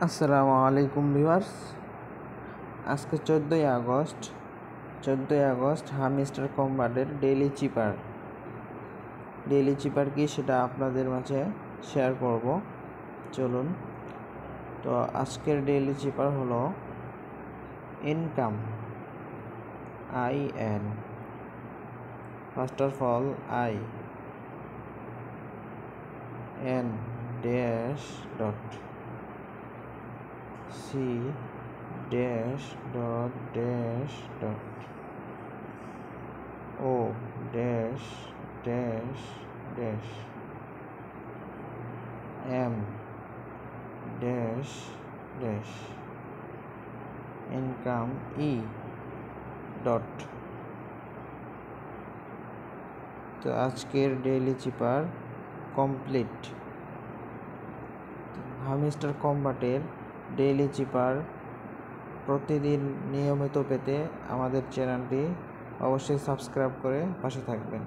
আসসালামু আলাইকুম ভিউয়ার্স। আজকে 14ই আগস্ট হামস্টার কম্বাটের ডেইলি চিপার কি সেটা আপনাদের মাঝে শেয়ার করব। চলুন। তো আজকের ডেইলি চিপার হলো income, IN। First of all IN dash dot C dash dot dash dot O dash dash dash M dash dash income E dot। তো আজকের ডেইলি চিপার কমপ্লিট। হামস্টার কম্বাটের ডেইলি চিপার প্রতিদিন নিয়মিত পেতে আমাদের চ্যানেলটি অবশ্যই সাবস্ক্রাইব করে পাশে থাকবেন।